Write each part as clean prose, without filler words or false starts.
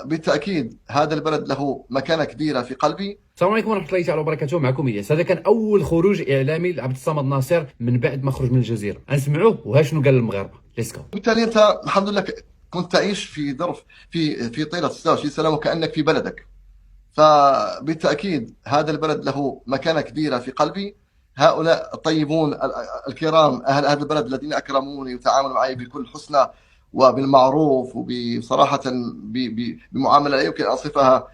بالتأكيد هذا البلد له مكانة كبيرة في قلبي. السلام عليكم ورحمه الله تعالى وبركاته. معكم إياس. هذا كان اول خروج اعلامي لعبد الصمد ناصر من بعد ما خرج من الجزيره. غنسمعوه وها شنو قال للمغاربه. ليتس جو. بالتالي أنت الحمد لله كنت تعيش في ظرف في طيلة 26 سنة وكأنك في بلدك. فبالتأكيد هذا البلد له مكانة كبيرة في قلبي. هؤلاء الطيبون الكرام أهل هذا البلد الذين أكرموني وتعاملوا معي بكل حسنى وبالمعروف وبصراحة بمعاملة لا يمكن أن أصفها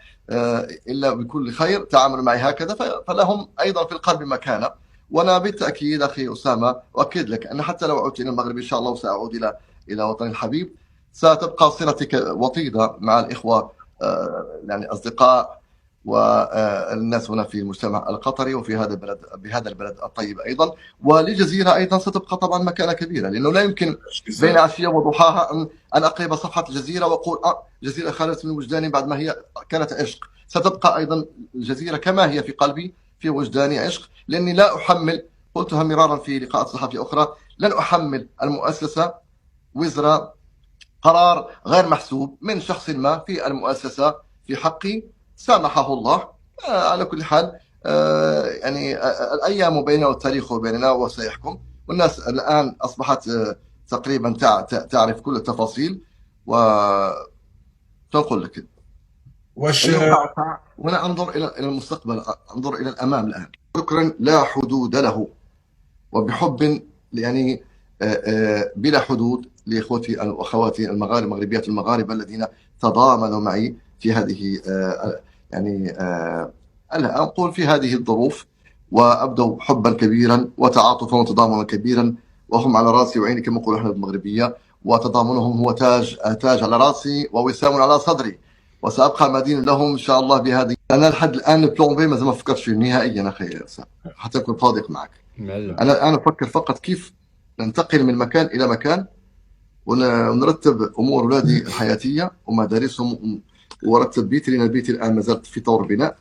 إلا بكل خير. تعاملوا معي هكذا فلهم أيضا في القلب مكانة. وأنا بالتأكيد أخي أسامة أؤكد لك أن حتى لو عدت إلى المغرب إن شاء الله وسأعود إلى وطني الحبيب، ستبقى صلتك وطيدة مع الإخوة، يعني أصدقاء والناس هنا في المجتمع القطري وفي هذا البلد، بهذا البلد الطيب أيضا. وللجزيرة أيضا ستبقى طبعا مكانة كبيرة، لأنه لا يمكن بين عشية وضحاها أن أقلب صفحة الجزيرة وأقول الجزيرة خرجت من وجداني بعد ما هي كانت عشق. ستبقى أيضا الجزيرة كما هي في قلبي، في وجداني عشق، لأني لا أحمل، قلتها مرارا في لقاءات صحفية أخرى، لن أحمل المؤسسة وزر قرار غير محسوب من شخص ما في المؤسسة في حقي، سامحه الله. على كل حال يعني الأيام بيننا والتاريخ بيننا وسيحكم، والناس الآن أصبحت تقريبا تعرف كل التفاصيل. وتنقل لك واش وأنا أنظر إلى المستقبل، أنظر إلى الأمام الآن. شكرا لا حدود له وبحب، يعني بلا حدود، لإخوتي وأخواتي المغربيات المغاربة الذين تضامنوا معي في هذه يعني أنا أقول في هذه الظروف، وأبدوا حبا كبيرا وتعاطفا وتضامنا كبيرا، وهم على راسي وعيني كما نقول احنا بالمغربية. وتضامنهم هو تاج على راسي ووسام على صدري، وسأبقى مدين لهم إن شاء الله بهذه. أنا لحد الآن بلون بي ما فكرتش فيه نهائيا أخي، حتى أكون صادق معك. أنا الآن أفكر فقط كيف ننتقل من مكان إلى مكان، ونرتب أمور أولادي الحياتية ومدارسهم، ورتب بيتي، لأن البيت الآن ما زالت في طور بناء،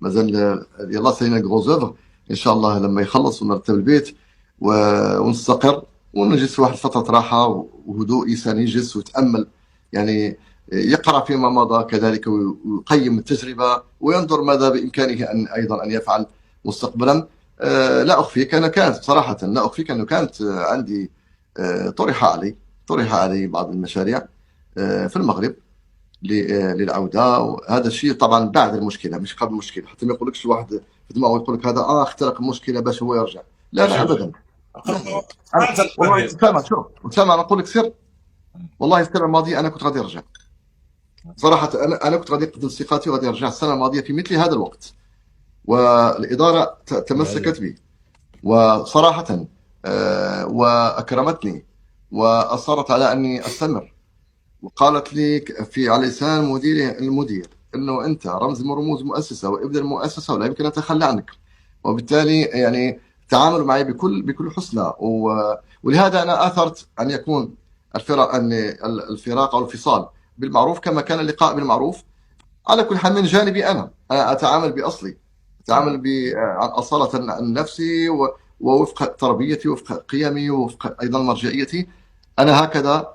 ما زال يلا سالينا غروزوفر إن شاء الله لما يخلص ونرتب البيت ونستقر ونجلس في واحد فترة راحة وهدوء، إنسان يجلس ويتأمل، يعني يقرأ فيما مضى كذلك ويقيم التجربة وينظر ماذا بإمكانه أن أيضا أن يفعل مستقبلا. لا أخفيك أنا كانت صراحة، لا أخفيك أنه كانت عندي طرح علي بعض المشاريع في المغرب للعودة. وهذا الشيء طبعا بعد المشكلة مش قبل المشكلة، حتى ما يقولكش الواحد في دماغه يقول لك هذا اخترق المشكلة باش هو يرجع. لا أبدا. والله أسامة أنا نقول لك سر، والله السنة الماضية أنا كنت غادي أرجع صراحة. أنا كنت غادي أقدم استقالتي وغادي أرجع السنة الماضية في مثل هذا الوقت، والإدارة تمسكت بي وصراحة وأكرمتني وأصرت على أني أستمر، وقالت لي على لسان المدير أنه أنت رمز من رموز المؤسسة وابن المؤسسة ولا يمكن أن أتخلى عنك. وبالتالي يعني تعاملوا معي بكل حسنى، ولهذا أنا آثرت أن يكون الفراق أو الفصال بالمعروف كما كان اللقاء بالمعروف. على كل حال من جانبي أنا أتعامل بأصلي، أتعامل عن أصالة نفسي ووفق تربيتي ووفق قيمي ووفق أيضا مرجعيتي. أنا هكذا،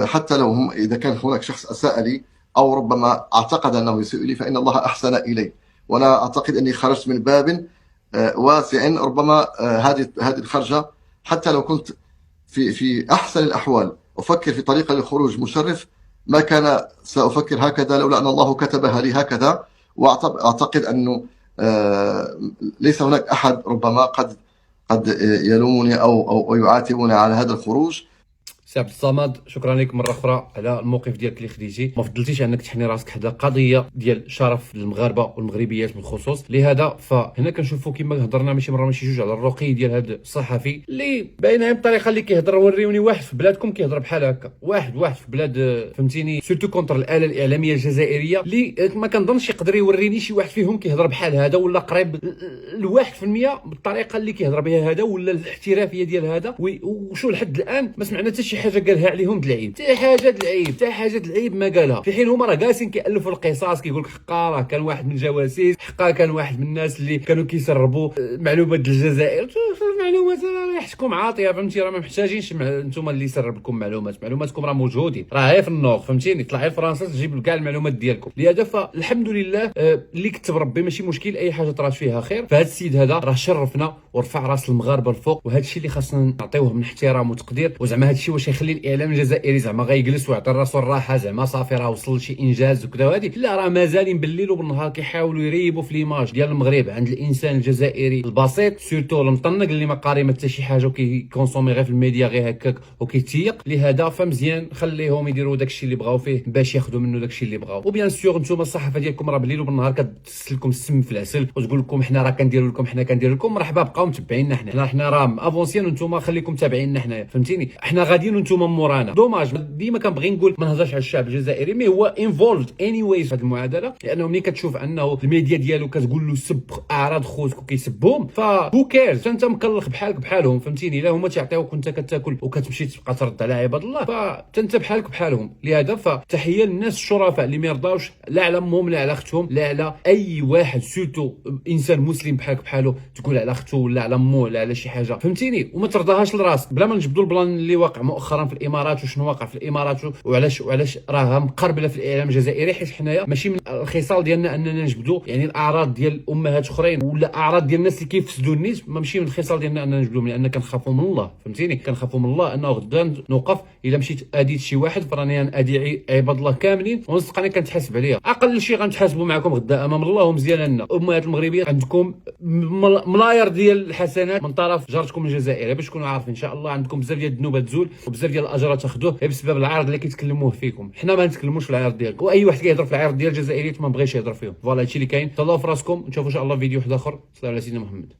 حتى لو إذا كان هناك شخص أساء لي أو ربما اعتقد أنه يسيء لي فإن الله أحسن إلي، وأنا أعتقد أني خرجت من باب واسع. ربما هذه الخرجة حتى لو كنت في أحسن الأحوال أفكر في طريقة للخروج مشرف، ما كان سأفكر هكذا لولا أن الله كتبها لي هكذا. وأعتقد أنه ليس هناك أحد ربما قد يلومني أو يعاتبني على هذا الخروج. سي عبد الصمد، شكرا لك مره اخرى على الموقف ديالك اللي خديتي. ما فضلتيش انك تحني راسك حدا قضيه ديال شرف للمغاربه والمغربيات بالخصوص. لهذا فهنا كنشوفوا كما هضرنا ماشي مره ماشي جوج على الرقي ديال هذا الصحفي اللي باينه بطريقه اللي كيهضر. وريوني واحد في بلادكم كيهضر بحال هكا، واحد في بلاد فهمتيني سورتو كونتر الاله الاعلاميه الجزائريه اللي ما كنظنش يقدر يوريني شي واحد فيهم كيهضر بحال هذا ولا قريب ل 1% بالطريقه اللي كيهضر بها هذا ولا الاحترافيه ديال هذا. وشو لحد الان ما سمعنا حتى شي حاجه قالها عليهم العيب، حتى حاجه العيب، حتى حاجه العيب ما قالها، في حين هما راه جالسين كيالفوا القصص، كيقول لك حقا راه كان واحد من الجواسيس، حقا كان واحد من الناس اللي كانوا كيسربوا معلومات الجزائر. المعلومات ريحتكم عاطيه، فهمتي؟ راه ما محتاجينش نتوما اللي يسرب لكم معلوماتكم راه موجودين، راه غير في النور، فهمتيني؟ طلعي لفرنسا تجيب كاع المعلومات ديالكم. لهذا فالحمد لله اللي كتب ربي ماشي مشكل، اي حاجه طرات فيها خير. فهاد السيد هذا راه شرفنا ورفع راس المغاربه الفوق، وهذا الشيء اللي خاصنا نعطيوه من احترام وتقدير. وزعما هذا الشيء واش يخلي الاعلام الجزائري زعما غيجلس ويعطي راسو الراحه، زعما صافي راه وصل لشي انجاز وكذا وهذه؟ لا، راه مازالين بالليل وبالنهار كيحاولوا يريبوا في ليماج ديال المغرب عند الانسان الجزائري البسيط، سورتو المطنق اللي ما قاري ما حتى شي حاجه وكيكونسومي غير في الميديا غير هكاك وكيتيق. لهذا فمزيان خليهم يديروا داكشي اللي بغاو فيه باش ياخذوا منه داكشي اللي بغاو. وبيان سور نتوما الصحافه ديالكم راه بالليل وبالنهار كتسلكم السم في العسل وتقول لكم حنا راه كنديروا لكم، حنا كنديروا لكم. مرحبا، بقاو متبعينا حنا راه افونسيان وانتوما خليكم تابعينا حنايا، فهمتيني؟ حنا غاديين وانتوما مورانا. دوماج ديما كنبغي نقول ما نهضرش على الشعب الجزائري، مي هو انفولد اني وايز في هذه المعادله، لانه ملي كتشوف انه الميديا ديالو كتقول له سب اعراض خوتك وكيسبهم، فهو كيرز، انت مكلخ بحالك بحالهم، فهمتيني؟ لا هما تيعطيوك وانت كتاكل وكتمشي تبقى ترد على عباد الله، فانت بحالك بحالهم. لهذا فتحيه للناس الشرفاء اللي ما يرضاوش لا على امهم لا على اختهم لا على اي واحد، سورتو انسان مسلم بحالك بحاله تقول على اخته ولا على امه ولا على شي حاجه، فهمتيني؟ وما ترضاهاش لراسك. بلا ما نجبدوا البلان اللي واقع مؤخرا في الامارات وشنو واقع في الامارات وعلاش راه مقربله في الاعلام الجزائري، حيت حنايا ماشي من الخصال ديالنا اننا نجبدوا يعني الاعراض ديال امهات اخرين ولا اعراض ديال الناس اللي كيفسدوا النيت، ماشي من الخصال ديالنا اننا نجبدوهم، لان كنخافوا من الله، فهمتيني؟ كنخافوا من الله انه غدا نوقف الا مشيت اديت شي واحد فراني ادي عباد الله كاملين ونصدقني كنتحاسب عليها. اقل شيء غنتحاسبوا معكم غدا امام الله ومزيان لنا. امهات المغربيه عندكم ملاير ديال الحسنات من طرف جارتكم الجزائريه، باش تكونوا عارفين ان شاء الله عندكم بزاف ديال الذنوب تزول وبزاف ديال الاجر تاخذوه غير بسبب العرض اللي كيتكلموه فيكم. حنا ما نتكلموش في العرض ديالكم، واي واحد كيهضر في العرض ديال الجزائريين ما بغيش يهضر فيهم. فوالا هادشي اللي كاين. تهلاو في راسكم، نشوفوا ان شاء الله فيديو واحد اخر. صلوا على سيدنا محمد.